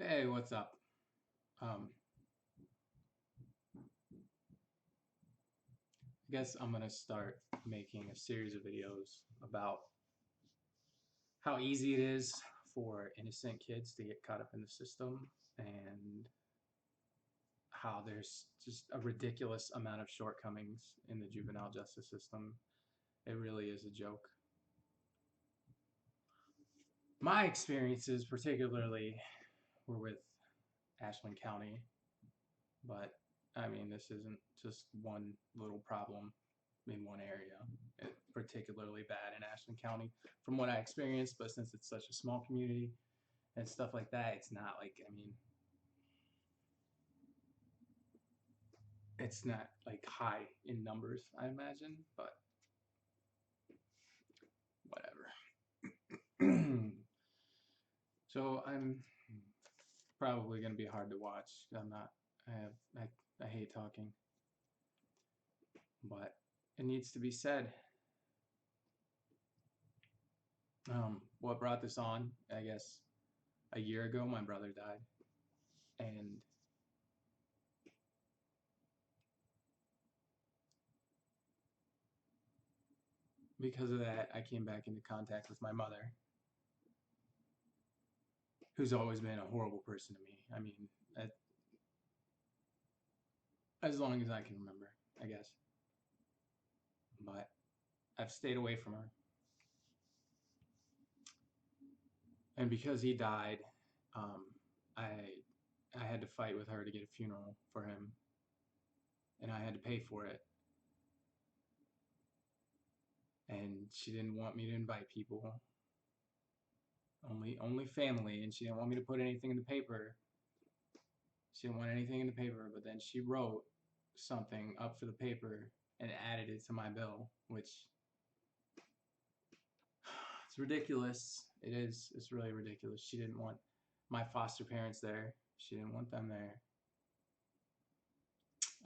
Hey, what's up? I guess I'm gonna start making a series of videos about how easy it is for innocent kids to get caught up in the system and how there's just a ridiculous amount of shortcomings in the juvenile justice system. It really is a joke. My experiences particularly were with Ashland County, but I mean, this isn't just one little problem in one area. It's particularly bad in Ashland County from what I experienced, but since it's such a small community and stuff like that, it's not like, I mean, it's not like high in numbers, I imagine, but whatever. So I'm probably going to be hard to watch. I'm not, I hate talking, but it needs to be said. What brought this on, I guess, a year ago, my brother died. And because of that, I came back into contact with my mother, who's always been a horrible person to me. I mean, as long as I can remember, I guess. But I've stayed away from her. And because he died, um, I I had to fight with her to get a funeral for him, and I had to pay for it. And she didn't want me to invite people, only family, and she didn't want me to put anything in the paper. She didn't want anything in the paper, but then she wrote something up for the paper and added it to my bill, which it's ridiculous. It is. It's really ridiculous. She didn't want my foster parents there. She didn't want them there.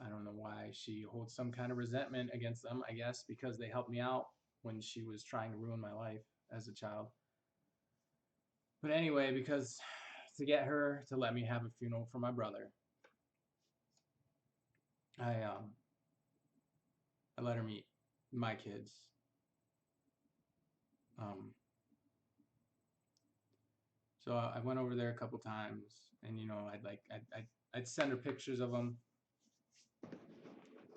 I don't know why she holds some kind of resentment against them, I guess, because they helped me out when she was trying to ruin my life as a child. But anyway, because to get her to let me have a funeral for my brother, I I let her meet my kids. Um, so I went over there a couple times, and you know, I'd send her pictures of them,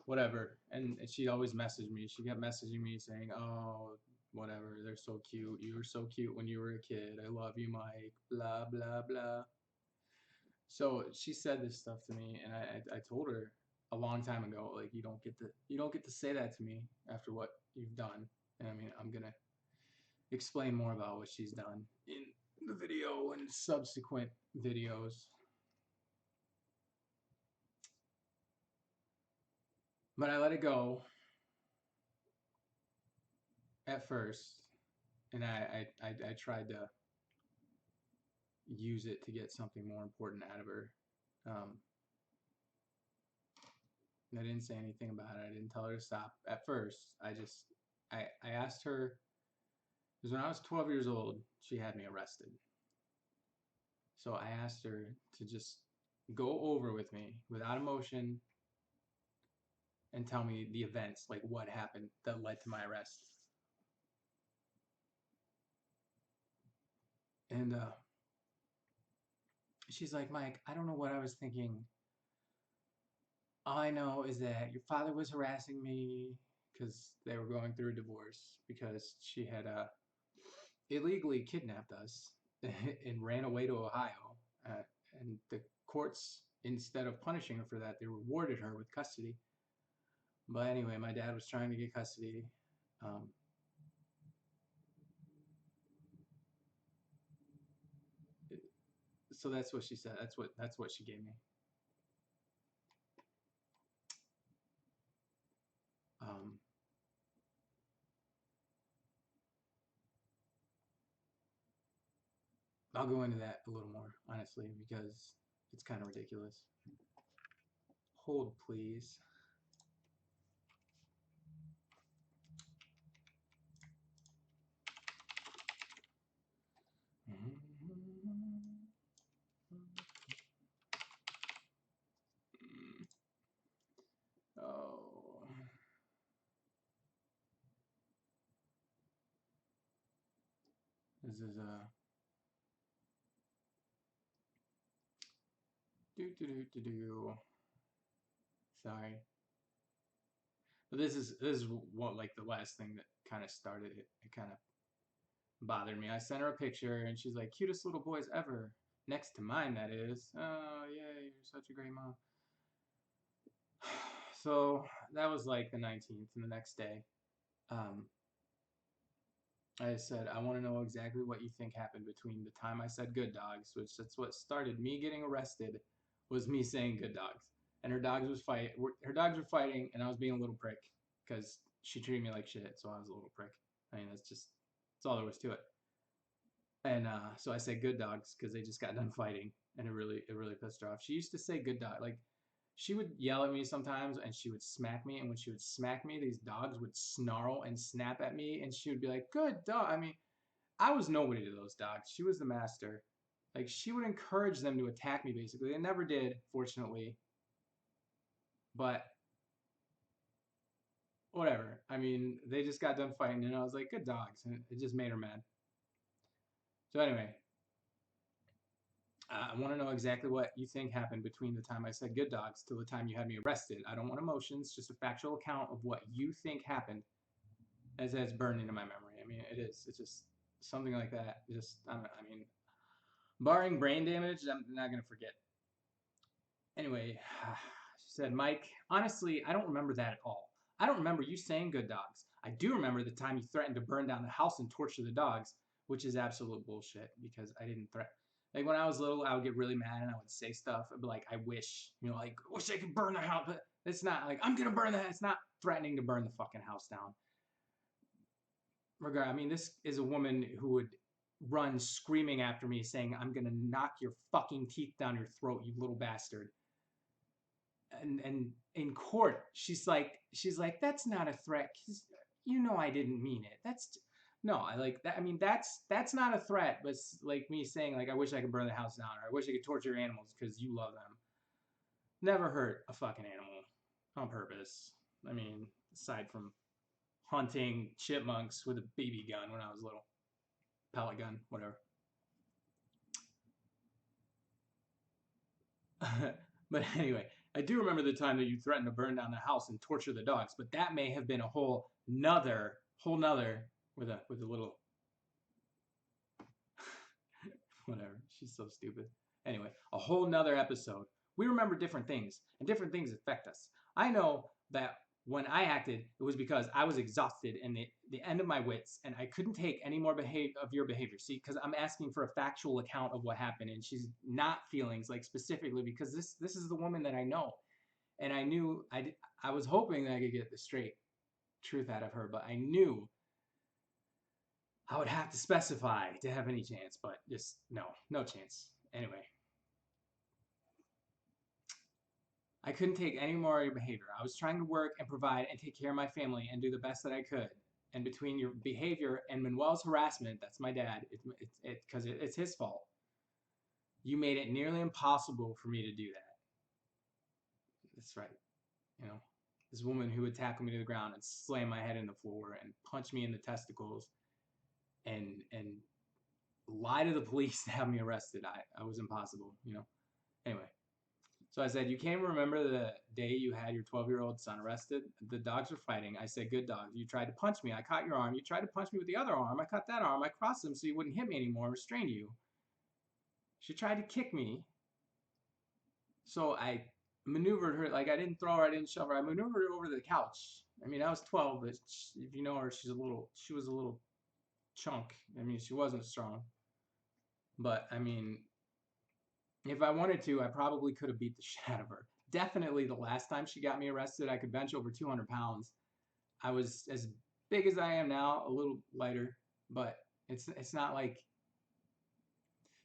whatever, and she'd always message me. She kept messaging me saying, "Oh, whatever, they're so cute. You were so cute when you were a kid. I love you, Mike. Blah blah blah." So she said this stuff to me, and I told her a long time ago, like you don't get to say that to me after what you've done. And I mean, I'm gonna explain more about what she's done in the video and subsequent videos. But I let it go at first, and I tried to use it to get something more important out of her. Um, and I didn't say anything about it. I didn't tell her to stop at first. I asked her, because when I was 12 years old, she had me arrested. So I asked her to just go over with me without emotion and tell me the events, like what happened that led to my arrest. And she's like, Mike, I don't know what I was thinking. All I know is that your father was harassing me because they were going through a divorce because she had illegally kidnapped us and ran away to Ohio. Uh, and the courts, instead of punishing her for that, they rewarded her with custody. But anyway, my dad was trying to get custody. Um, so that's what she said. That's what she gave me. Um, I'll go into that a little more, honestly, because it's kind of ridiculous. Hold, please. This is do. Sorry, but this is what like the last thing that kind of started it. It kind of bothered me. I sent her a picture and she's like, cutest little boys ever. Next to mine, that is. Oh, yeah, you're such a great mom. So that was like the 19th, and the next day, um, I said, I want to know exactly what you think happened between the time I said good dogs, which that's what started me getting arrested, was me saying good dogs. And her dogs were fighting, and I was being a little prick because she treated me like shit, so I was a little prick. I mean, that's all there was to it. And so I said good dogs because they just got done fighting, and it really pissed her off. She used to say good dog, like she would yell at me sometimes, and she would smack me. And when she would smack me, these dogs would snarl and snap at me, and she would be like, "Good dog." I mean, I was nobody to those dogs. She was the master. Like she would encourage them to attack me. Basically, they never did, fortunately. But whatever. I mean, they just got done fighting, and I was like, "Good dogs," and it just made her mad. So anyway, I want to know exactly what you think happened between the time I said good dogs till the time you had me arrested. I don't want emotions, just a factual account of what you think happened, as it's burned into my memory. I mean, it is. It's just something like that. Just, I mean, barring brain damage, I'm not going to forget. Anyway, she said, Mike, honestly, I don't remember that at all. I don't remember you saying good dogs. I do remember the time you threatened to burn down the house and torture the dogs, which is absolute bullshit because I didn't threaten. Like when I was little, I would get really mad and I would say stuff. I'd be like, I wish, like, wish I could burn the house. But it's not like, I'm going to burn the house. It's not threatening to burn the fucking house down. I mean, this is a woman who would run screaming after me saying, I'm going to knock your fucking teeth down your throat, you little bastard. And in court she's like that's not a threat because I didn't mean it. That's no, I like that. I mean, that's not a threat, but it's like me saying like I wish I could burn the house down or I wish I could torture animals because you love them. Never hurt a fucking animal on purpose. I mean, aside from hunting chipmunks with a BB gun when I was little, pellet gun, whatever. But anyway, I do remember the time that you threatened to burn down the house and torture the dogs, but that may have been a whole nother with a little whatever. She's so stupid. Anyway, a whole nother episode. We remember different things, and different things affect us. I know that when I acted, it was because I was exhausted and the end of my wits, and I couldn't take any more of your behavior. See, because I'm asking for a factual account of what happened, and she's not feelings like specifically because this is the woman that I know, and I knew I was hoping that I could get the straight truth out of her, but I knew I would have to specify to have any chance, but just no chance. Anyway, I couldn't take any more of your behavior. I was trying to work and provide and take care of my family and do the best that I could. And between your behavior and Manuel's harassment, that's my dad, because it's his fault. You made it nearly impossible for me to do that. That's right. You know, this woman who would tackle me to the ground and slam my head in the floor and punch me in the testicles and lie to the police to have me arrested. I was impossible. Anyway, so I said, you can't remember the day you had your 12-year-old son arrested? The dogs were fighting. I said, good dogs. You tried to punch me. I caught your arm. You tried to punch me with the other arm. I cut that arm. I crossed him so you wouldn't hit me anymore, restrain you. She tried to kick me. So I maneuvered her. Like I didn't throw her. I didn't shove her. I maneuvered her over to the couch. I mean, I was 12, but if you know her, she was a little chunk. I mean, she wasn't strong. But I mean, if I wanted to, I probably could have beat the shit out of her. Definitely the last time she got me arrested, I could bench over 200 pounds. I was as big as I am now, a little lighter, but it's not like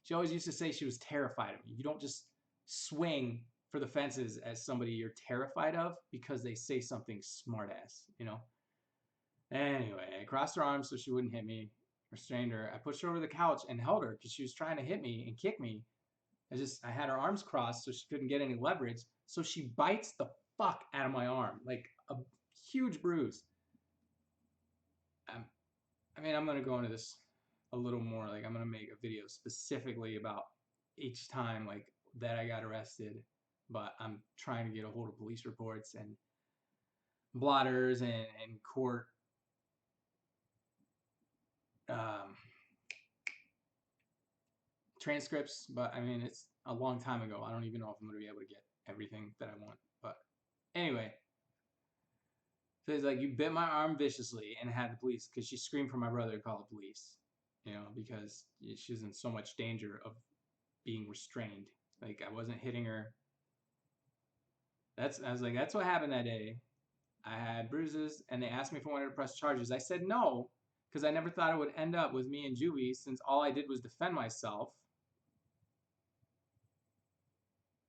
she always used to say she was terrified of me. You don't just swing for the fences as somebody you're terrified of because they say something smart ass. Anyway, I crossed her arms so she wouldn't hit me, restrained her. I pushed her over the couch and held her because she was trying to hit me and kick me. I had her arms crossed so she couldn't get any leverage. So she bites the fuck out of my arm, like a huge bruise. I mean, I'm gonna go into this a little more. Like I'm gonna make a video specifically about each time like that I got arrested. But I'm trying to get a hold of police reports and blotters and court um, transcripts. But I mean, it's a long time ago. I don't even know if I'm gonna be able to get everything that I want. But anyway, so it's like, you bit my arm viciously and had the police, because she screamed for my brother to call the police, you know, because she's in so much danger of being restrained. Like I wasn't hitting her. I was like, that's what happened that day. I had bruises, and they asked me if I wanted to press charges. I said no, because I never thought it would end up with me and juvie, since all I did was defend myself.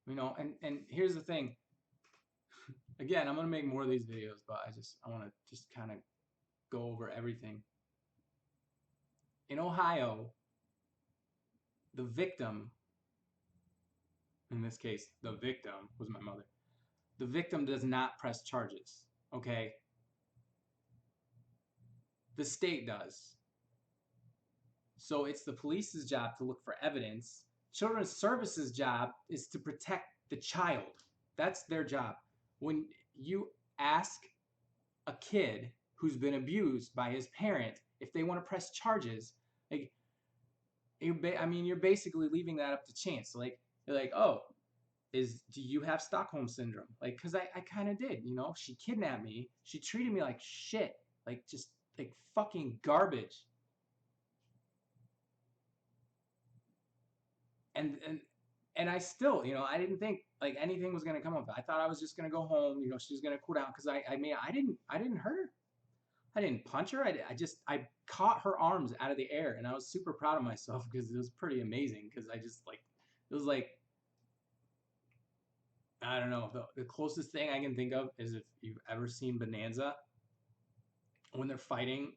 You know, and here's the thing. Again, I'm gonna make more of these videos, but I want to just kind of go over everything. In Ohio, the victim, in this case, the victim was my mother. The victim does not press charges, okay? The state does. So it's the police's job to look for evidence. Children's Services' job is to protect the child. That's their job. When you ask a kid who's been abused by his parent if they want to press charges, like, you're basically leaving that up to chance. Like, you're like, oh, do you have Stockholm syndrome? Like, because I kind of did, you know. She kidnapped me. She treated me like shit, like just like fucking garbage. And I still, you know, I didn't think like anything was gonna come of it. I thought I was just gonna go home, you know, she was gonna cool down, because I didn't hurt her. I didn't punch her. I caught her arms out of the air, and I was super proud of myself, because it was pretty amazing. Because I just like, it was like, I don't know. The closest thing I can think of is if you've ever seen Bonanza, when they're fighting,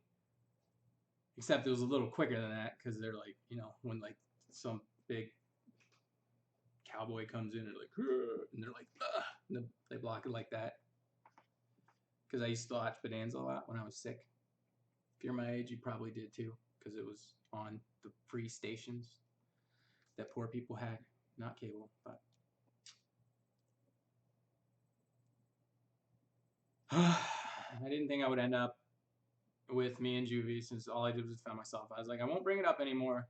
except it was a little quicker than that, because they're like, you know, when like some big cowboy comes in and like, and they're like, ugh, and they block it like that. Because I used to watch Bonanza a lot when I was sick. If you're my age, you probably did too, because it was on the free stations that poor people had, not cable. But I didn't think I would end up with me and juvie, since all I did was defend myself. I was like, I won't bring it up anymore,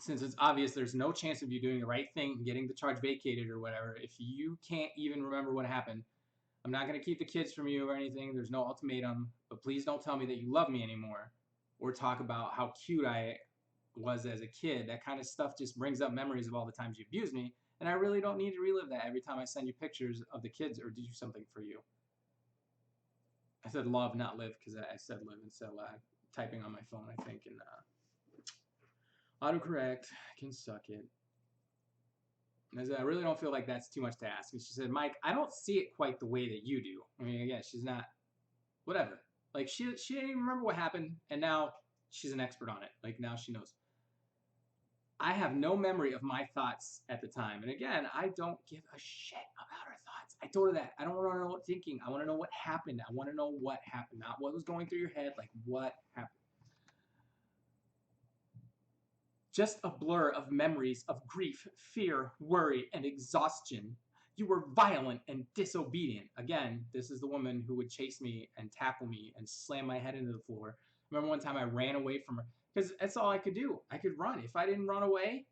since it's obvious there's no chance of you doing the right thing and getting the charge vacated or whatever. If you can't even remember what happened, I'm not going to keep the kids from you or anything. There's no ultimatum, but please don't tell me that you love me anymore, or talk about how cute I was as a kid. That kind of stuff just brings up memories of all the times you abused me, and I really don't need to relive that every time I send you pictures of the kids or do something for you. I said love, not live, because I said live instead of typing on my phone, I think, and autocorrect can suck it. And I said, I really don't feel like that's too much to ask. And she said, Mike, I don't see it quite the way that you do. I mean, again, she's not, whatever. Like, she didn't even remember what happened, and now she's an expert on it. Like, now she knows. I have no memory of my thoughts at the time. And again, I don't give a shit about her thoughts. I told her that. I don't want to know what thinking. I want to know what happened. I want to know what happened, not what was going through your head. Like, what happened? Just a blur of memories of grief, fear, worry, and exhaustion. You were violent and disobedient. Again, this is the woman who would chase me and tackle me and slam my head into the floor. Remember one time I ran away from her, because that's all I could do. I could run. If I didn't run away,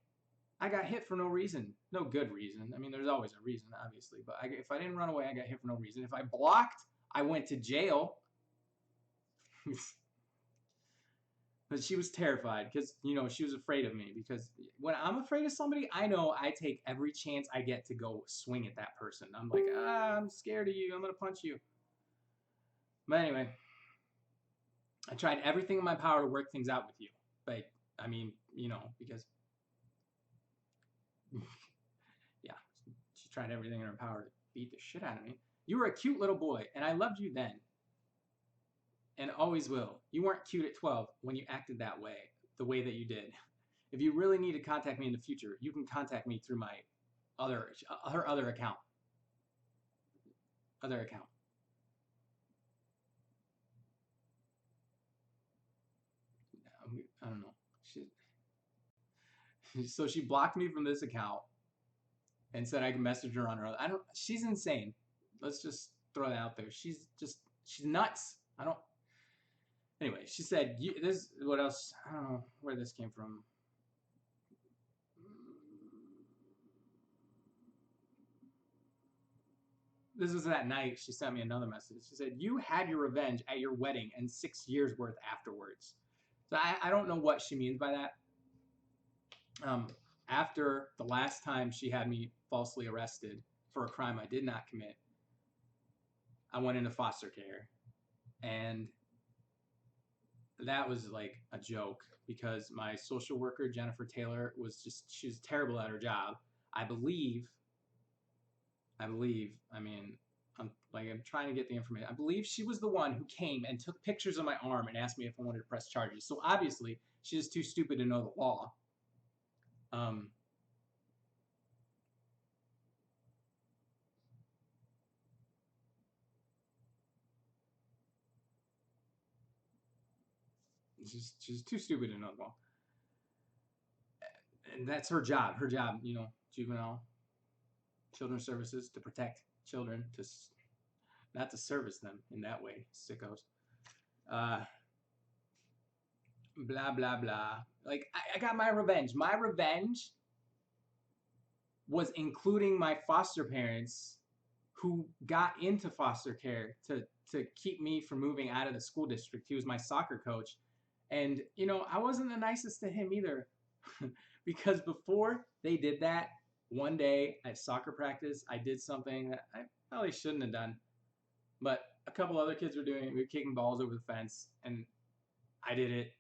I got hit for no reason. No good reason. I mean, there's always a reason, obviously. But if I didn't run away, I got hit for no reason. If I blocked, I went to jail. But she was terrified, because, you know, she was afraid of me. Because when I'm afraid of somebody, I know I take every chance I get to go swing at that person. I'm like, I'm scared of you. I'm going to punch you. But anyway, I tried everything in my power to work things out with you. But, I mean, you know, because, yeah, she tried everything in her power to beat the shit out of me. You were a cute little boy, and I loved you then. And always will. You weren't cute at 12 when you acted that way, the way that you did. If you really need to contact me in the future, you can contact me through my her other account. Other account. I don't know. So she blocked me from this account and said I can message her on her other. I don't. She's insane. Let's just throw that out there. She's nuts. I don't. Anyway, she said this. What else? I don't know where this came from. This was that night. She sent me another message. She said, "You had your revenge at your wedding and 6 years worth afterwards." So I don't know what she means by that. Um, After the last time she had me falsely arrested for a crime I did not commit, I went into foster care, and that was like a joke because my social worker Jennifer Taylor she was terrible at her job. I believe. I mean, I'm trying to get the information. I believe she was the one who came and took pictures of my arm and asked me if I wanted to press charges. So obviously she is too stupid to know the law. Um, she's too stupid to know the law, and that's her job. Her job, juvenile children's services, to protect children, not to service them in that way, sickos. Uh, Blah blah blah. Like I got my revenge. My revenge was including my foster parents who got into foster care to keep me from moving out of the school district. He was my soccer coach. And I wasn't the nicest to him either. Because before they did that, one day at soccer practice, I did something that I probably shouldn't have done. But a couple other kids were doing it. We were kicking balls over the fence, and I did it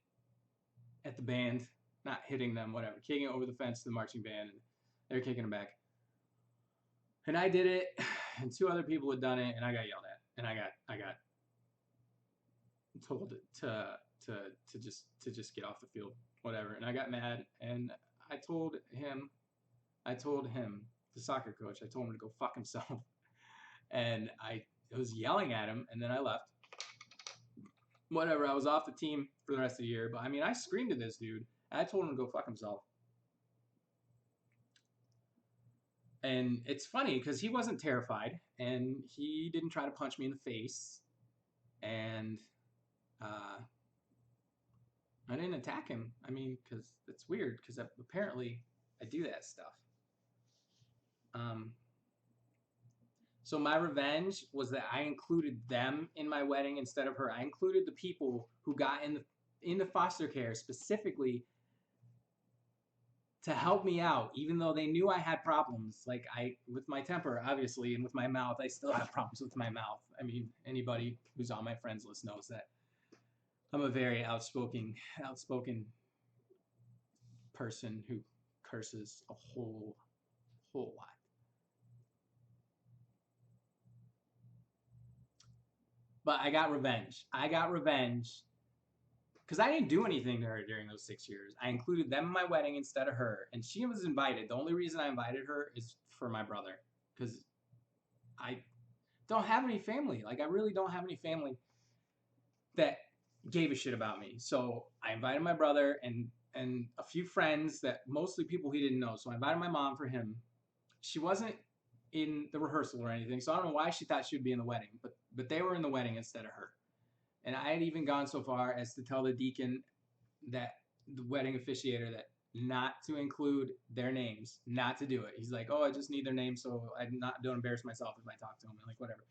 at the band, not hitting them, whatever, kicking it over the fence to the marching band, and they were kicking it back. And I did it, and two other people had done it, and I got yelled at, and I got told to just get off the field, whatever. And I got mad, and I told him, the soccer coach, I told him to go fuck himself, and I was yelling at him, and then I left. Whatever, I was off the team for the rest of the year, but I mean, I screamed at this dude. I told him to go fuck himself. And it's funny because he wasn't terrified, and he didn't try to punch me in the face, and I didn't attack him. I mean, because it's weird, because apparently I do that stuff. So my revenge was that I included them in my wedding instead of her. I included the people who got into foster care specifically to help me out, even though they knew I had problems. Like with my temper, obviously, and with my mouth, I still have problems with my mouth. I mean, anybody who's on my friends list knows that I'm a very outspoken person who curses a whole lot. But I got revenge. Because I didn't do anything to her during those 6 years. I included them in my wedding instead of her, and she was invited. The only reason I invited her is for my brother, because I don't have any family. Like, I really don't have any family that gave a shit about me. So I invited my brother and a few friends, that mostly people he didn't know. So I invited my mom for him. She wasn't in the rehearsal or anything, so I don't know why she thought she would be in the wedding, but they were in the wedding instead of her. And I had even gone so far as to tell the deacon, that the wedding officiator, that not to include their names, not to do it. He's like, "Oh, I just need their names so don't embarrass myself if I talk to them." I'm like, whatever.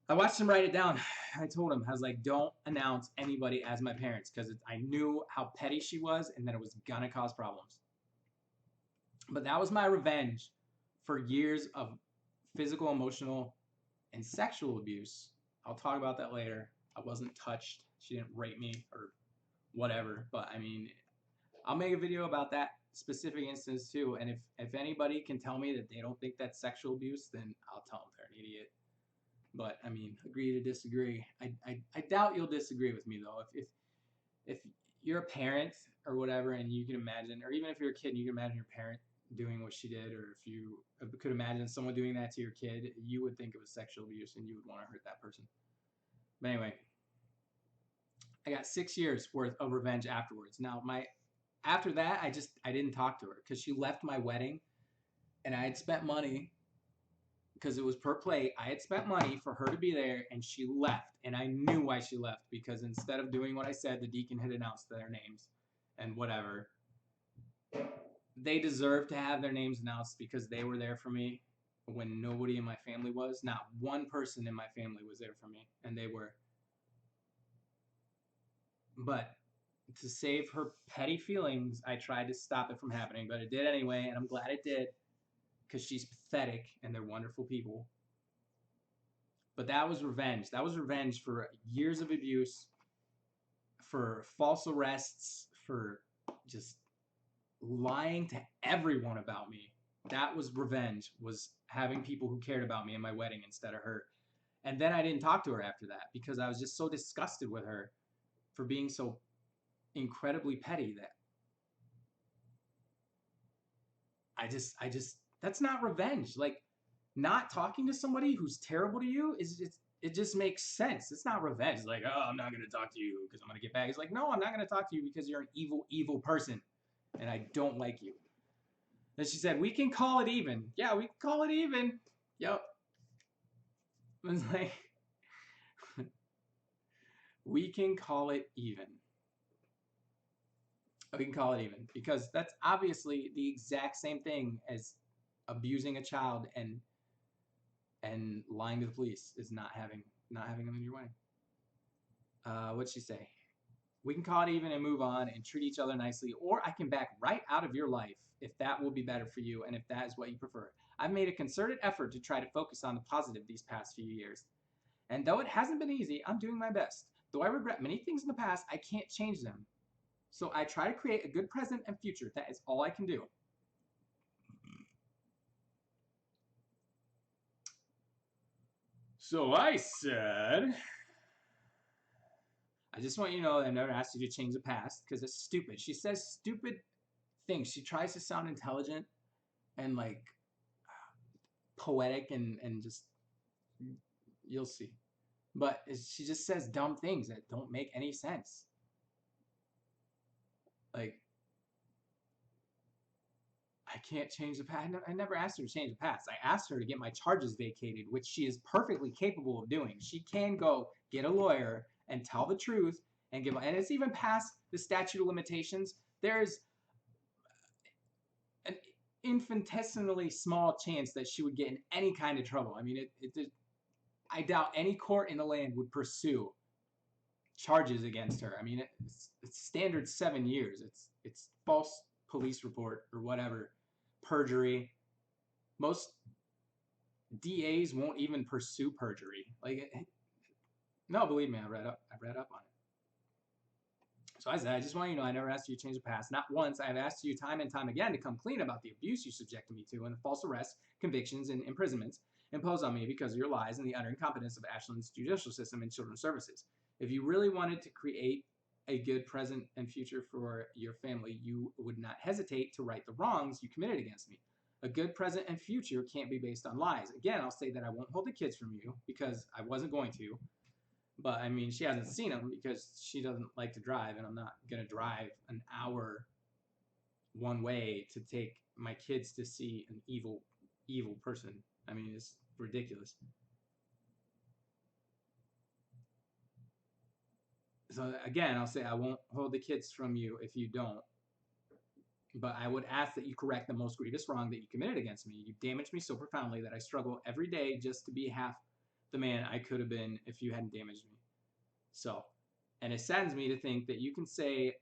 I watched him write it down. I told him, I was like, "Don't announce anybody as my parents," because I knew how petty she was and that it was gonna cause problems. But that was my revenge for years of physical, emotional, and sexual abuse. I'll talk about that later. I wasn't touched. She didn't rape me or whatever. But I mean, I'll make a video about that specific instance too. And if anybody can tell me that they don't think that's sexual abuse, then I'll tell them they're an idiot. But I mean, agree to disagree. I doubt you'll disagree with me though. If you're a parent or whatever, and you can imagine, or even if you're a kid and you can imagine your parent doing what she did, or if you could imagine someone doing that to your kid, you would think it was sexual abuse and you would want to hurt that person. But anyway, I got 6 years worth of revenge afterwards. Now after that, I didn't talk to her because she left my wedding, and I had spent money because it was per plate. I had spent money for her to be there, and she left. And I knew why she left, because instead of doing what I said, the deacon had announced their names and whatever. They deserve to have their names announced because they were there for me when nobody in my family was. Not one person in my family was there for me, and they were. But to save her petty feelings, I tried to stop it from happening, but it did anyway, and I'm glad it did, because she's pathetic and they're wonderful people. But that was revenge. That was revenge for years of abuse, for false arrests, for just lying to everyone about me. That was revenge, was having people who cared about me in my wedding instead of her. And then I didn't talk to her after that because I was just so disgusted with her for being so incredibly petty that I just that's not revenge. Like, not talking to somebody who's terrible to you it just makes sense. It's not revenge. It's like, oh, I'm not gonna talk to you because I'm gonna get back. It's like, no, I'm not gonna talk to you because you're an evil person, and I don't like you. Then she said, we can call it even. Yeah, we can call it even. Yep. It's like, we can call it even. We can call it even because that's obviously the exact same thing as abusing a child and lying to the police, is not having them in your wedding. What'd she say? We can call it even and move on and treat each other nicely, or I can back right out of your life if that will be better for you and if that is what you prefer. I've made a concerted effort to try to focus on the positive these past few years. And though it hasn't been easy, I'm doing my best. Though I regret many things in the past, I can't change them. So I try to create a good present and future. That is all I can do. So I said, I just want you to know that I never asked you to change the past because it's stupid. She says stupid things. She tries to sound intelligent and like poetic and just, you'll see. But she just says dumb things that don't make any sense. Like, I can't change the past. I never asked her to change the past. I asked her to get my charges vacated, which she is perfectly capable of doing. She can go get a lawyer and tell the truth and give, and it's even past the statute of limitations. There's an infinitesimally small chance that she would get in any kind of trouble. I mean, I doubt any court in the land would pursue charges against her. I mean, it's standard 7 years. It's false police report or whatever, perjury. Most DAs won't even pursue perjury. Like, no, believe me, I read up on it. So I said, I just want you to know I never asked you to change the past. Not once. I have asked you time and time again to come clean about the abuse you subjected me to and the false arrests, convictions, and imprisonments imposed on me because of your lies and the utter incompetence of Ashland's judicial system and children's services. If you really wanted to create a good present and future for your family, you would not hesitate to right the wrongs you committed against me. A good present and future can't be based on lies. Again, I'll say that I won't hold the kids from you because I wasn't going to. But I mean, she hasn't seen them because she doesn't like to drive, and I'm not going to drive an hour one way to take my kids to see an evil person. I mean, it's ridiculous. So again, I'll say I won't hold the kids from you if you don't. But I would ask that you correct the most grievous wrong that you committed against me. You damaged me so profoundly that I struggle every day just to be half the man I could have been if you hadn't damaged me. So, and it saddens me to think that you can say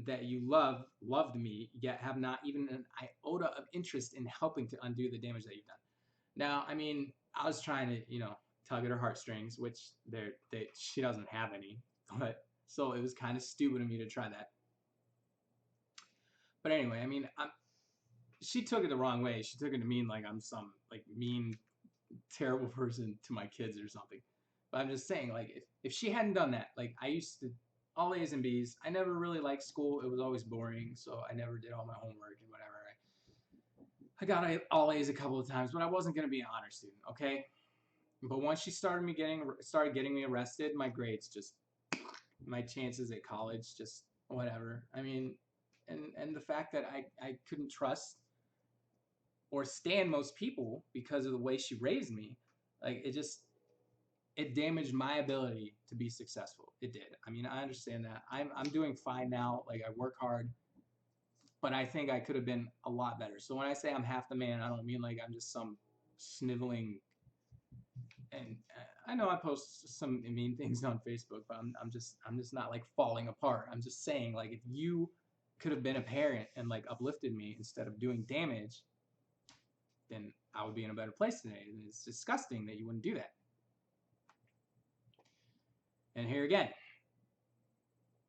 that you loved me, yet have not even an iota of interest in helping to undo the damage that you've done. Now, I mean, I was trying to, tug at her heartstrings, which she doesn't have any, but so it was kind of stupid of me to try that. But anyway, I mean, she took it the wrong way. She took it to mean like I'm some like mean, terrible person to my kids or something. But I'm just saying, like, if she hadn't done that, like, I used to all A's and B's. I never really liked school. It was always boring, so I never did all my homework and whatever. I got all A's a couple of times, but I wasn't going to be an honor student, okay? But once she started getting me arrested, my grades just, my chances at college just whatever. I mean, and the fact that I couldn't trust or stand most people because of the way she raised me, like it damaged my ability to be successful. It did. I mean, I understand that. I'm doing fine now. Like I work hard, but I think I could have been a lot better. So when I say I'm half the man, I don't mean like I'm just some sniveling. And I know I post some mean things on Facebook, but I'm just not like falling apart. I'm just saying like if you could have been a parent and like uplifted me instead of doing damage, then I would be in a better place today. And it's disgusting that you wouldn't do that. And here again,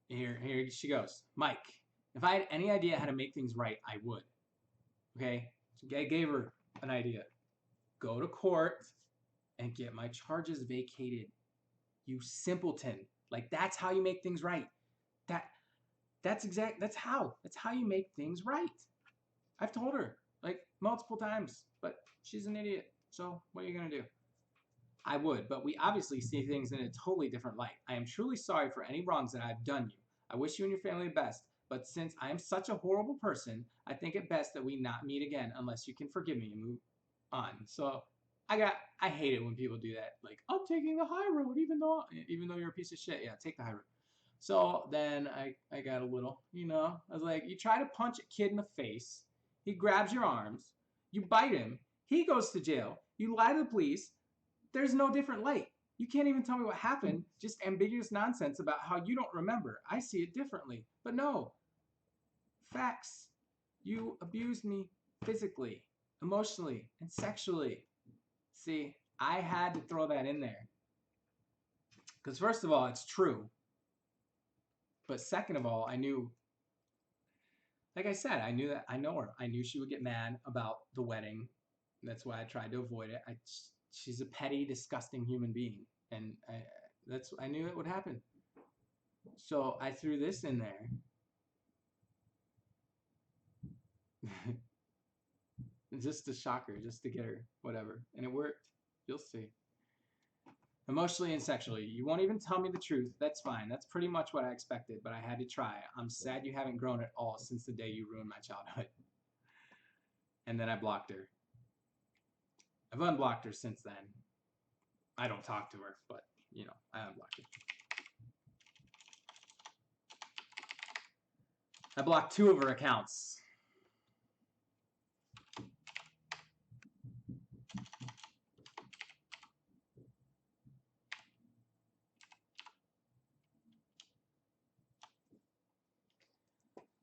here she goes. Mike, if I had any idea how to make things right, I would. Okay? So I gave her an idea. Go to court and get my charges vacated. You simpleton. Like that's how you make things right. That that's how you make things right. I've told her like multiple times, but she's an idiot. So what are you gonna do? I would, but we obviously see things in a totally different light. I am truly sorry for any wrongs that I've done you. I wish you and your family the best, but since I am such a horrible person, I think it best that we not meet again unless you can forgive me and move on. So I hate it when people do that. Like, I'm taking the high road even though you're a piece of shit. Yeah, take the high road. So then I got a little, I was like, you try to punch a kid in the face, he grabs your arms, you bite him, he goes to jail, you lie to the police, there's no different light. You can't even tell me what happened, just ambiguous nonsense about how you don't remember. I see it differently. But no, facts. You abused me physically, emotionally, and sexually. See, I had to throw that in there. Because first of all, it's true. But second of all, I knew, like I said, I know her. I knew she would get mad about the wedding. That's why I tried to avoid it. She's a petty, disgusting human being. And I knew it would happen. So I threw this in there. Just to shock her, just to get her, whatever. And it worked. You'll see. Emotionally and sexually. You won't even tell me the truth. That's fine. That's pretty much what I expected, but I had to try. I'm sad you haven't grown at all since the day you ruined my childhood. And then I blocked her. I've unblocked her since then. I don't talk to her, but, I unblocked her. I blocked 2 of her accounts.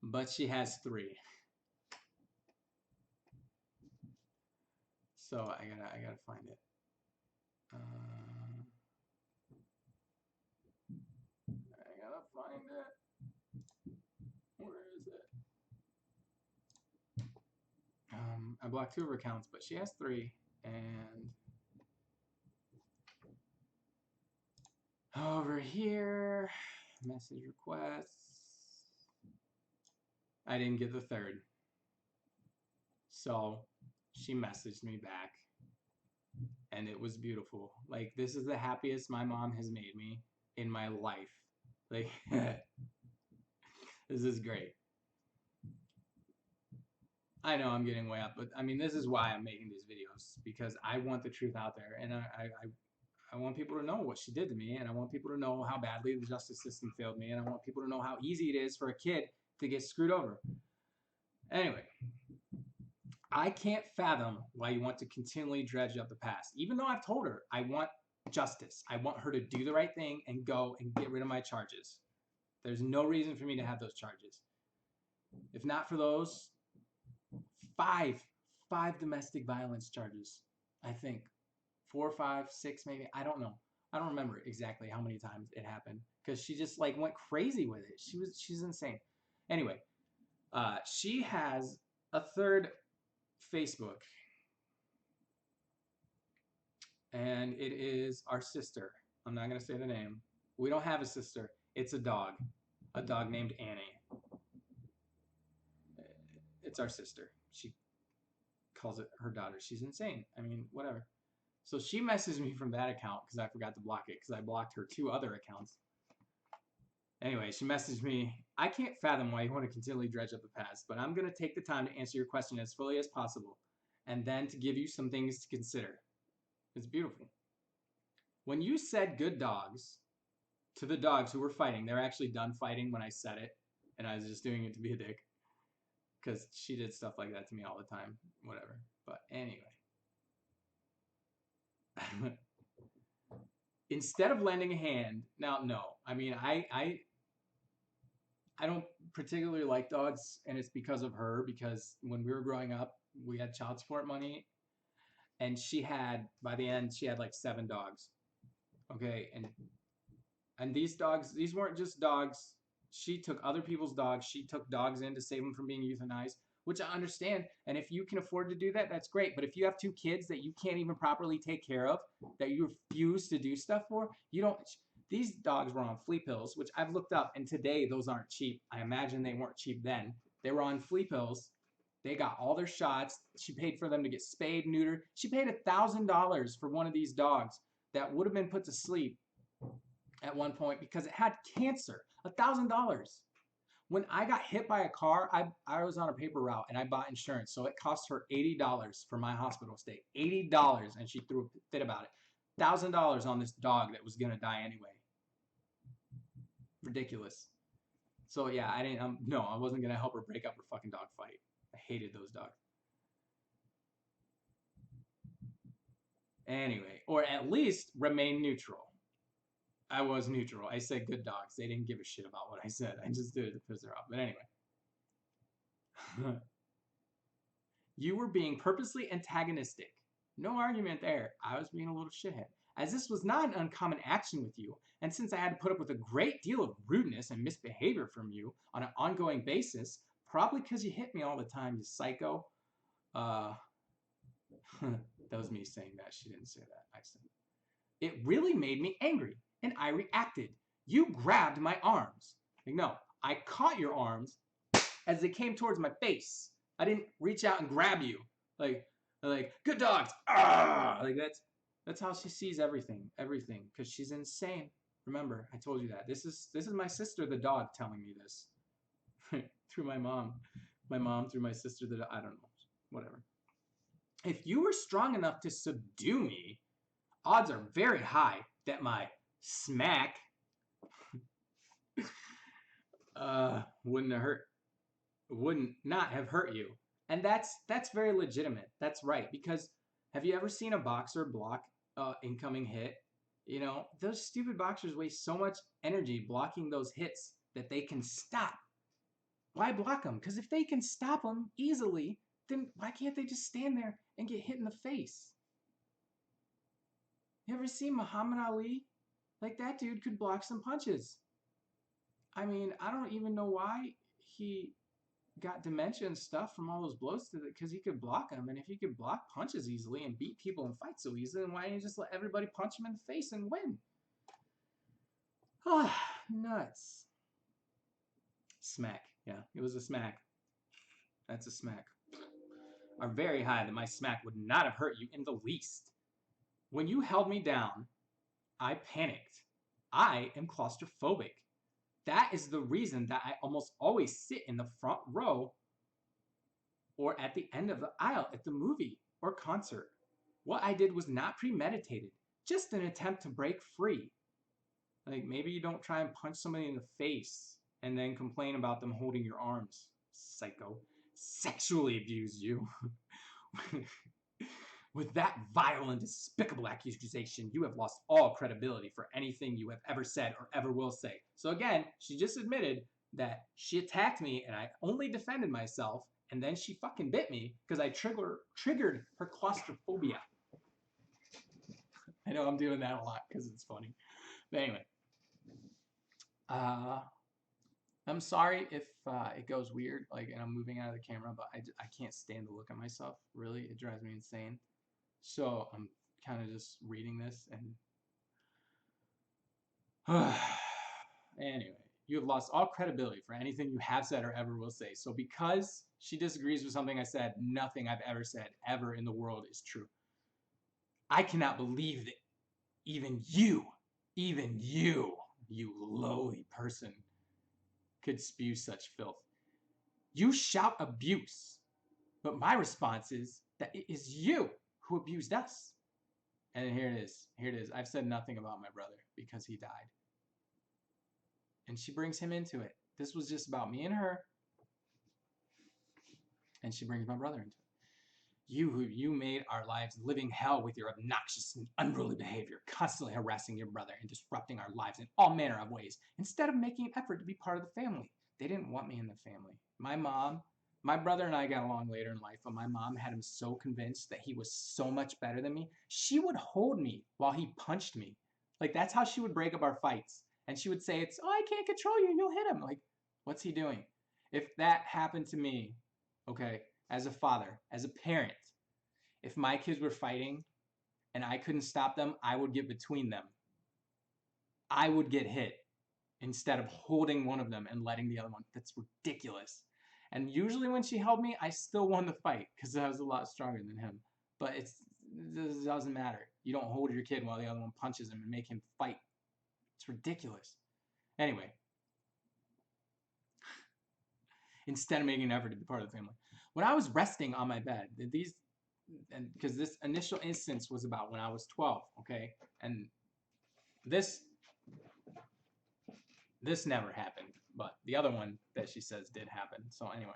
But she has 3. So I gotta find it. I gotta find it. Where is it? I blocked 2 of her accounts, but she has 3. And over here, message requests. I didn't get the 3rd. So she messaged me back. And it was beautiful. Like, this is the happiest my mom has made me in my life. Like, this is great. I know I'm getting way up, but I mean, this is why I'm making these videos, because I want the truth out there, and I want people to know what she did to me, and I want people to know how badly the justice system failed me, and I want people to know how easy it is for a kid to get screwed over. Anyway, I can't fathom why you want to continually dredge up the past, even though I've told her I want justice. I want her to do the right thing and go and get rid of my charges. There's no reason for me to have those charges. If not for those, five domestic violence charges, I think. 4, 5, 6 maybe. I don't know. I don't remember exactly how many times it happened because she just like went crazy with it. She's insane. Anyway, she has a 3rd Facebook, and it is our sister. I'm not gonna say the name. We don't have a sister. It's a dog named Annie. It's our sister. She calls it her daughter. She's insane. I mean, whatever. So she messaged me from that account because I forgot to block it because I blocked her 2 other accounts. Anyway, she messaged me, I can't fathom why you want to continually dredge up the past, but I'm going to take the time to answer your question as fully as possible and then to give you some things to consider. It's beautiful. When you said good dogs to the dogs who were fighting, they were actually done fighting when I said it, and I was just doing it to be a dick because she did stuff like that to me all the time, whatever. But anyway. Instead of lending a hand, now no. I mean, I don't particularly like dogs, and it's because of her. Because when we were growing up, we had child support money, and she had by the end she had like 7 dogs. Okay, and these dogs, these weren't just dogs. She took other people's dogs. She took dogs in to save them from being euthanized, which I understand. And if you can afford to do that, that's great. But if you have 2 kids that you can't even properly take care of, that you refuse to do stuff for, you don't. These dogs were on flea pills, which I've looked up, and today those aren't cheap. I imagine they weren't cheap then. They were on flea pills. They got all their shots. She paid for them to get spayed, neutered. She paid $1,000 for one of these dogs that would have been put to sleep at one point because it had cancer. $1,000. When I got hit by a car, I was on a paper route and I bought insurance, so it cost her $80 for my hospital stay. $80, and she threw a fit about it. $1,000 on this dog that was gonna die anyway. Ridiculous. So yeah, I didn't. No, I wasn't gonna help her break up her fucking dog fight. I hated those dogs. Anyway, or at least remain neutral. I was neutral. I said good dogs. They didn't give a shit about what I said. I just did it to piss her off. But anyway. You were being purposely antagonistic. No argument there. I was being a little shithead. As this was not an uncommon action with you, and since I had to put up with a great deal of rudeness and misbehavior from you on an ongoing basis, probably because you hit me all the time, you psycho. Uh, that was me saying that. She didn't say that. I said it. It really made me angry, and I reacted. You grabbed my arms. Like, no, I caught your arms as they came towards my face. I didn't reach out and grab you. Like good dogs. Ah! Like that's how she sees everything. Everything. Because she's insane. Remember, I told you that. This is my sister, the dog, telling me this. Through my mom. My mom through my sister, the dog. I don't know. Whatever. If you were strong enough to subdue me, odds are very high that my smack wouldn't have hurt. Would not have hurt you. And that's very legitimate. That's right. Because have you ever seen a boxer block incoming hit? You know, those stupid boxers waste so much energy blocking those hits that they can stop. Why block them? Because if they can stop them easily, then why can't they just stand there and get hit in the face? You ever seen Muhammad Ali? Like, that dude could block some punches. I mean, I don't even know why he got dementia and stuff from all those blows to it, because he could block them. And if he could block punches easily and beat people in fights so easily, then why didn't you just let everybody punch him in the face and win? Ah, nuts. Smack. Yeah, it was a smack. That's a smack. Are very high that my smack would not have hurt you in the least. When you held me down, I panicked. I am claustrophobic. That is the reason that I almost always sit in the front row or at the end of the aisle at the movie or concert. What I did was not premeditated, just an attempt to break free. Like, maybe you don't try and punch somebody in the face and then complain about them holding your arms. Psycho. Sexually abused you. With that vile and despicable accusation, you have lost all credibility for anything you have ever said or ever will say. So again, she just admitted that she attacked me and I only defended myself, and then she fucking bit me because I triggered her claustrophobia. I know I'm doing that a lot because it's funny. But anyway. I'm sorry if it goes weird, like, and I'm moving out of the camera, but I can't stand to look at myself, really. It drives me insane. So I'm kind of just reading this and anyway, you have lost all credibility for anything you have said or ever will say. So because she disagrees with something I said, nothing I've ever said ever in the world is true. I cannot believe that even you lowly person, could spew such filth. You shout abuse, but my response is that it is you who abused us. And here it is. Here it is. I've said nothing about my brother because he died. And she brings him into it. This was just about me and her. And she brings my brother into it. You made our lives living hell with your obnoxious and unruly behavior, constantly harassing your brother and disrupting our lives in all manner of ways, instead of making an effort to be part of the family. They didn't want me in the family. My brother and I got along later in life, but my mom had him so convinced that he was so much better than me. She would hold me while he punched me. Like, that's how she would break up our fights. And she would say, I can't control you. You'll hit him. Like, what's he doing? If that happened to me, okay, as a father, as a parent, if my kids were fighting and I couldn't stop them, I would get between them. I would get hit instead of holding one of them and letting the other one. That's ridiculous. And usually when she held me, I still won the fight because I was a lot stronger than him. But it doesn't matter. You don't hold your kid while the other one punches him and make him fight. It's ridiculous. Anyway, instead of making an effort to be part of the family. When I was resting on my bed, because this initial instance was about when I was 12, okay? And this never happened, but the other one that she says did happen. So anyway,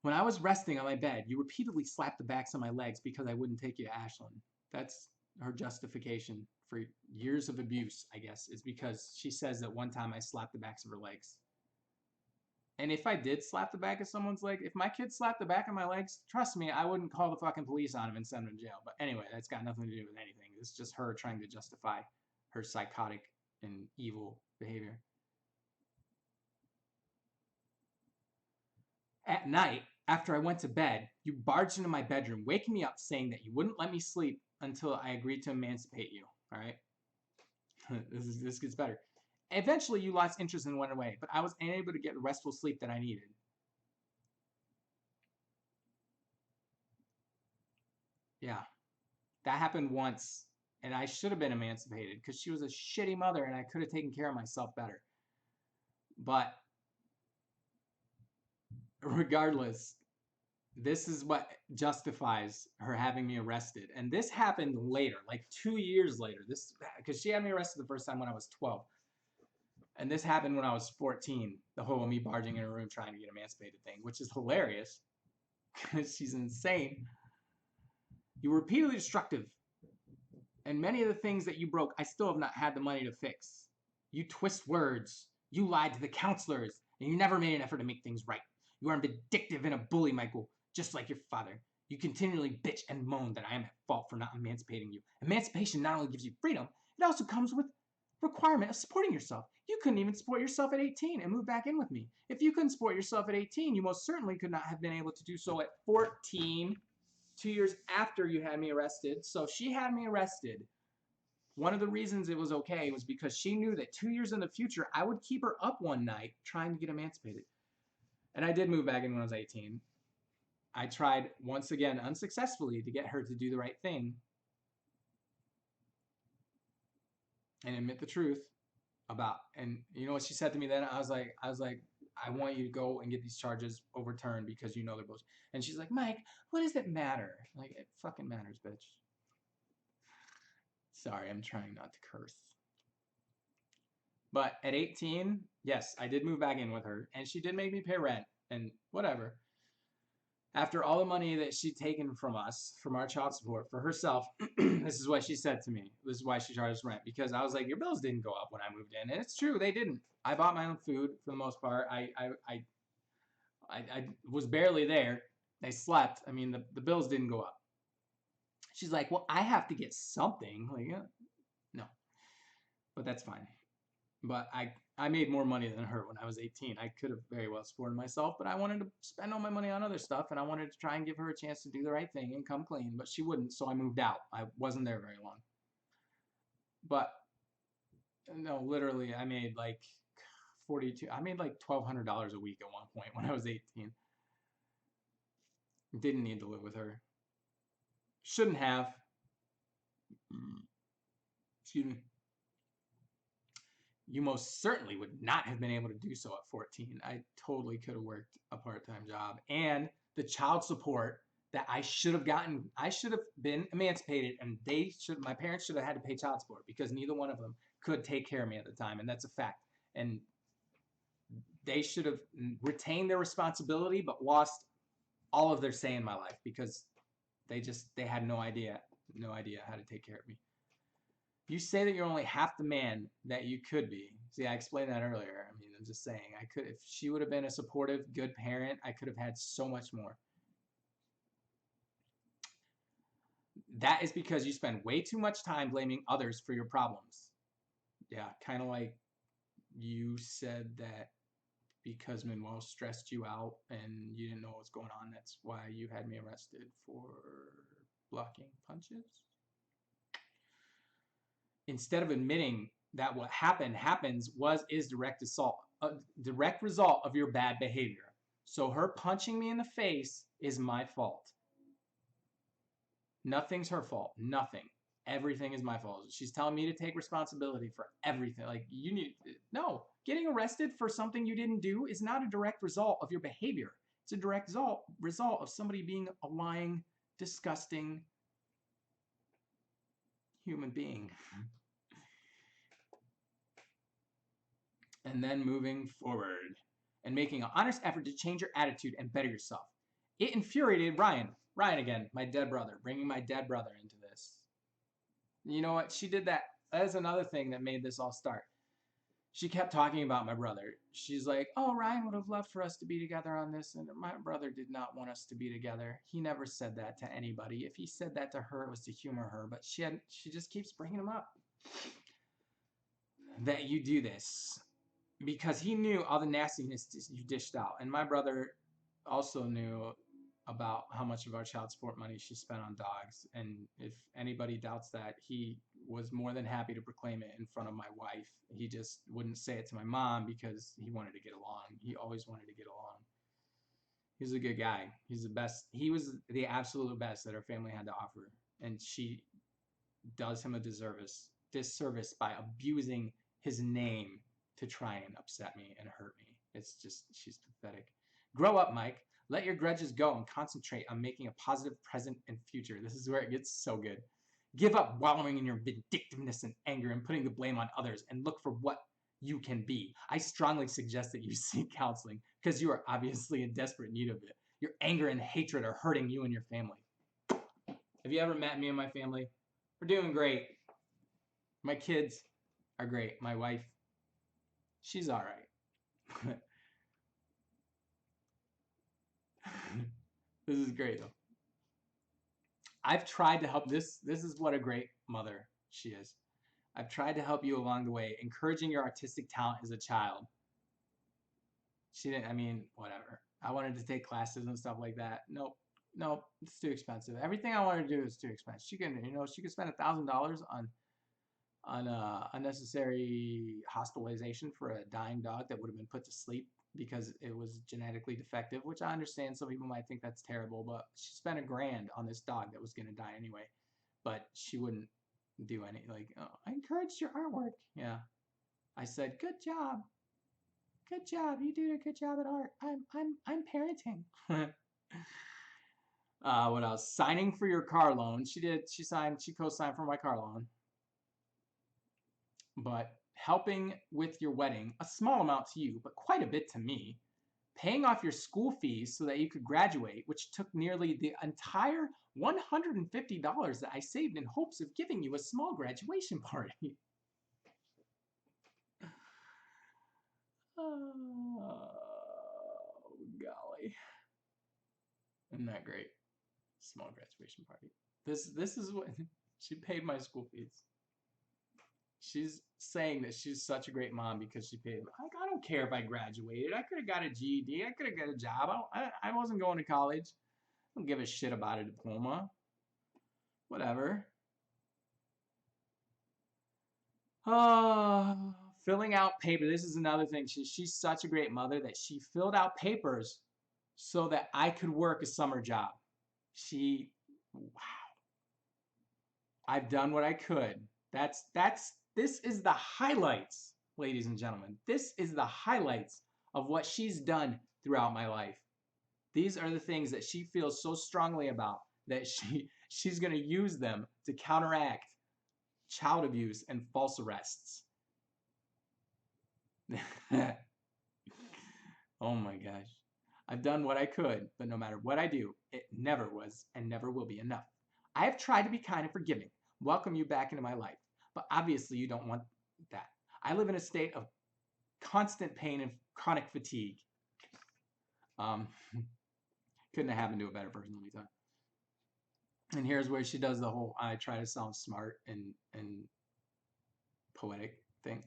when I was resting on my bed, you repeatedly slapped the backs of my legs because I wouldn't take you to Ashland. That's her justification for years of abuse, I guess, is because she says that one time I slapped the backs of her legs. And if I did slap the back of someone's leg, if my kid slapped the back of my legs, trust me, I wouldn't call the fucking police on him and send him to jail. But anyway, that's got nothing to do with anything. It's just her trying to justify her psychotic and evil behavior. At night, after I went to bed, you barged into my bedroom, waking me up saying that you wouldn't let me sleep until I agreed to emancipate you. All right? This gets better. Eventually, you lost interest and went away, but I was unable to get the restful sleep that I needed. Yeah, that happened once, and I should have been emancipated because she was a shitty mother and I could have taken care of myself better. But regardless, this is what justifies her having me arrested. And this happened later, like 2 years later. This because she had me arrested the first time when I was 12. And this happened when I was 14, the whole me barging in her room trying to get emancipated thing, which is hilarious because she's insane. You were repeatedly destructive, and many of the things that you broke, I still have not had the money to fix. You twist words, you lied to the counselors, and you never made an effort to make things right. You are vindictive and a bully, Michael, just like your father. You continually bitch and moan that I am at fault for not emancipating you. Emancipation not only gives you freedom, it also comes with requirement of supporting yourself. You couldn't even support yourself at 18 and move back in with me. If you couldn't support yourself at 18, you most certainly could not have been able to do so at 14, 2 years after you had me arrested. So she had me arrested. One of the reasons it was okay was because she knew that 2 years in the future, I would keep her up one night trying to get emancipated. And I did move back in when I was 18. I tried once again unsuccessfully to get her to do the right thing and admit the truth about, and you know what she said to me then? I was like, I want you to go and get these charges overturned because you know they're bullshit. And she's like, Mike, what does it matter? Like, it fucking matters, bitch. Sorry, I'm trying not to curse. But at 18, yes, I did move back in with her, and she did make me pay rent and whatever. After all the money that she'd taken from us, from our child support, for herself, this is what she said to me. This is why she charged rent. Because I was like, your bills didn't go up when I moved in. And it's true, they didn't. I bought my own food for the most part. I was barely there. I slept. I mean, the bills didn't go up. She's like, well, I have to get something. Like, no. But that's fine. But I made more money than her when I was 18. I could have very well supported myself, but I wanted to spend all my money on other stuff, and I wanted to try and give her a chance to do the right thing and come clean, but she wouldn't, so I moved out. I wasn't there very long. But, no, literally, I made like I made like $1,200 a week at one point when I was 18. Didn't need to live with her. Shouldn't have. Excuse me. You most certainly would not have been able to do so at 14. I totally could have worked a part-time job. And the child support that I should have gotten, I should have been emancipated, and my parents should have had to pay child support because neither one of them could take care of me at the time. And that's a fact. And they should have retained their responsibility, but lost all of their say in my life because they had no idea how to take care of me. You say that you're only half the man that you could be. See, I explained that earlier. I mean, I'm just saying, if she would have been a supportive, good parent, I could have had so much more. That is because you spend way too much time blaming others for your problems. Yeah, kind of like you said that because Manuel stressed you out and you didn't know what was going on, that's why you had me arrested for blocking punches. Instead of admitting that what is direct result of your bad behavior. So her punching me in the face is my fault. Nothing's her fault. Nothing. Everything is my fault. She's telling me to take responsibility for everything. Like, no, getting arrested for something you didn't do is not a direct result of your behavior. It's a direct result of somebody being a lying, disgusting human being. And then moving forward and making an honest effort to change your attitude and better yourself. It infuriated Ryan. Ryan again, my dead brother, bringing my dead brother into this. You know what? She did that. That is another thing that made this all start. She kept talking about my brother. She's like, oh, Ryan would have loved for us to be together on this, and my brother did not want us to be together. He never said that to anybody. If he said that to her, it was to humor her, but she just keeps bringing him up. That you do this. Because he knew all the nastiness you dished out. And my brother also knew about how much of our child support money she spent on dogs. And if anybody doubts that, he was more than happy to proclaim it in front of my wife. He just wouldn't say it to my mom because he wanted to get along. He always wanted to get along. He's a good guy. He's the best. He was the absolute best that our family had to offer. And she does him a disservice by abusing his name to try and upset me and hurt me. It's just, she's pathetic. Grow up, Mike. Let your grudges go and concentrate on making a positive present and future. This is where it gets so good. Give up wallowing in your vindictiveness and anger and putting the blame on others and look for what you can be. I strongly suggest that you seek counseling because you are obviously in desperate need of it. Your anger and hatred are hurting you and your family. Have you ever met me and my family? We're doing great. My kids are great. My wife, she's all right. This is great though. I've tried to help. This is what a great mother she is. I've tried to help you along the way, encouraging your artistic talent as a child. She didn't, I mean, whatever. I wanted to take classes and stuff like that. Nope. Nope, it's too expensive. Everything I wanted to do is too expensive. She can, she could spend $1,000 on unnecessary hospitalization for a dying dog that would have been put to sleep because it was genetically defective, which I understand some people might think that's terrible, but she spent $1,000 on this dog that was going to die anyway. But she wouldn't do any, like, oh, I encouraged your artwork. Yeah. I said, good job. Good job. You did a good job at art. I'm parenting. What else? Signing for your car loan. She co-signed for my car loan. But helping with your wedding, a small amount to you, but quite a bit to me. Paying off your school fees so that you could graduate, which took nearly the entire $150 that I saved in hopes of giving you a small graduation party. Oh, golly. Isn't that great? Small graduation party. This is what she paid my school fees. She's saying that she's such a great mom because she paid. Like, I don't care if I graduated. I could have got a GED. I could have got a job. I wasn't going to college. I don't give a shit about a diploma. Whatever. Filling out paper. This is another thing. She's such a great mother that she filled out papers so that I could work a summer job. Wow. I've done what I could. This is the highlights, ladies and gentlemen. This is the highlights of what she's done throughout my life. These are the things that she feels so strongly about that she's going to use them to counteract child abuse and false arrests. Oh my gosh. I've done what I could, but no matter what I do, it never was and never will be enough. I have tried to be kind and forgiving, welcome you back into my life, but obviously you don't want that. I live in a state of constant pain and chronic fatigue. Couldn't have happened to a better person, let me tell you. And here's where she does the whole I try to sound smart and poetic thing.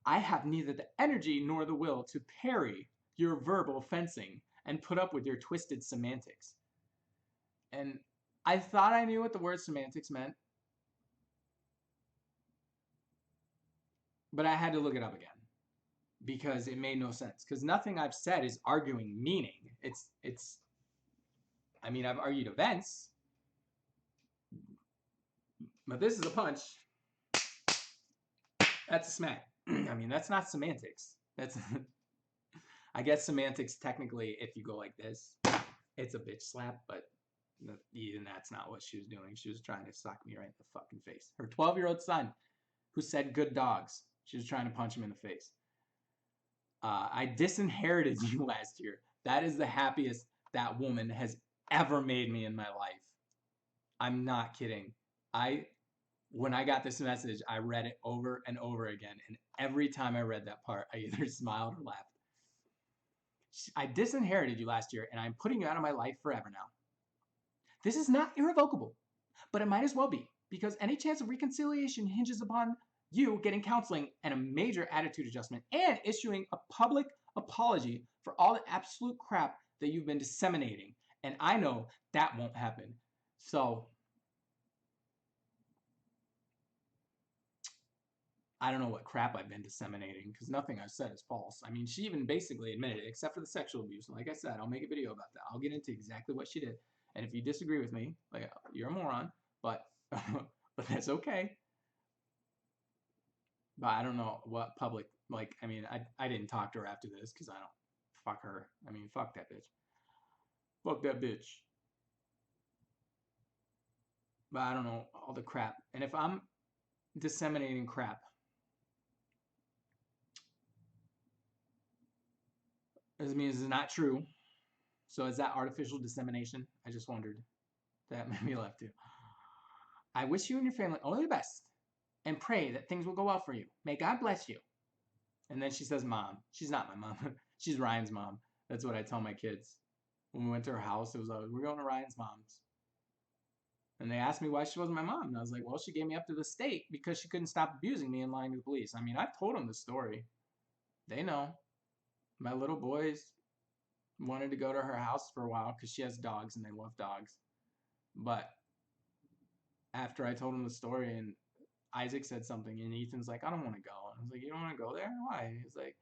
I have neither the energy nor the will to parry your verbal fencing and put up with your twisted semantics. And I thought I knew what the word semantics meant, but I had to look it up again because it made no sense. Because nothing I've said is arguing meaning. I mean, I've argued events, but this is a punch. That's a smack. I mean, that's not semantics. That's, I guess semantics technically, if you go like this, it's a bitch slap, but even that's not what she was doing. She was trying to sock me right in the fucking face. Her 12-year-old son, who said good dogs, she was trying to punch him in the face. I disinherited you last year. That is the happiest that woman has ever made me in my life. I'm not kidding. When I got this message, I read it over and over again, and every time I read that part, I either smiled or laughed. I disinherited you last year, and I'm putting you out of my life forever now. This is not irrevocable, but it might as well be, because any chance of reconciliation hinges upon you getting counseling and a major attitude adjustment and issuing a public apology for all the absolute crap that you've been disseminating. And I know that won't happen. So I don't know what crap I've been disseminating because nothing I've said is false. I mean, she even basically admitted it, except for the sexual abuse. And like I said, I'll make a video about that. I'll get into exactly what she did. And if you disagree with me, like you're a moron, but but that's okay. But I don't know what public, like, I mean, I didn't talk to her after this because I don't, fuck her. I mean, fuck that bitch. Fuck that bitch. But I don't know, all the crap. And if I'm disseminating crap, this means it's not true. So is that artificial dissemination? I just wondered. That made me laugh too. I wish you and your family only the best and pray that things will go well for you. May God bless you. And then she says mom. She's not my mom. She's Ryan's mom. That's what I tell my kids. When we went to her house, it was like, we're going to Ryan's mom's. And they asked me why she wasn't my mom. And I was like, well, she gave me up to the state because she couldn't stop abusing me and lying to the police. I mean, I've told them the story. They know. My little boys wanted to go to her house for a while because she has dogs and they love dogs. But after I told him the story and Isaac said something and Ethan's like, I don't want to go. And I was like, you don't want to go there? Why? He's like,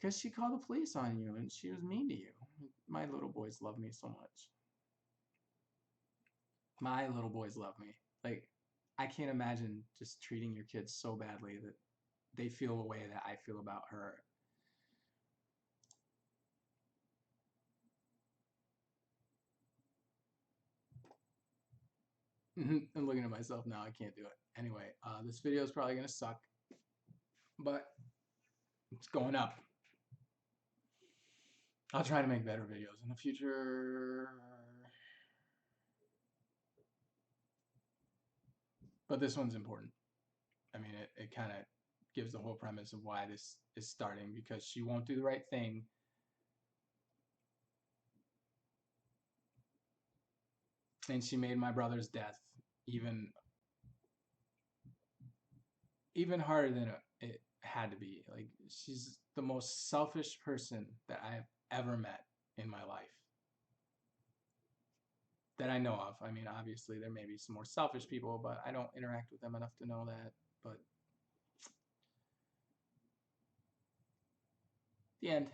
because she called the police on you and she was mean to you. My little boys love me so much. My little boys love me. Like, I can't imagine just treating your kids so badly that they feel the way that I feel about her. I'm looking at myself now. I can't do it. Anyway, this video is probably going to suck, but it's going up. I'll try to make better videos in the future. But this one's important. I mean, it kind of gives the whole premise of why this is starting, because she won't do the right thing. And she made my brother's death even harder than it had to be. Like, she's the most selfish person that I've ever met in my life. That I know of. I mean, obviously there may be some more selfish people, but I don't interact with them enough to know that. But the end.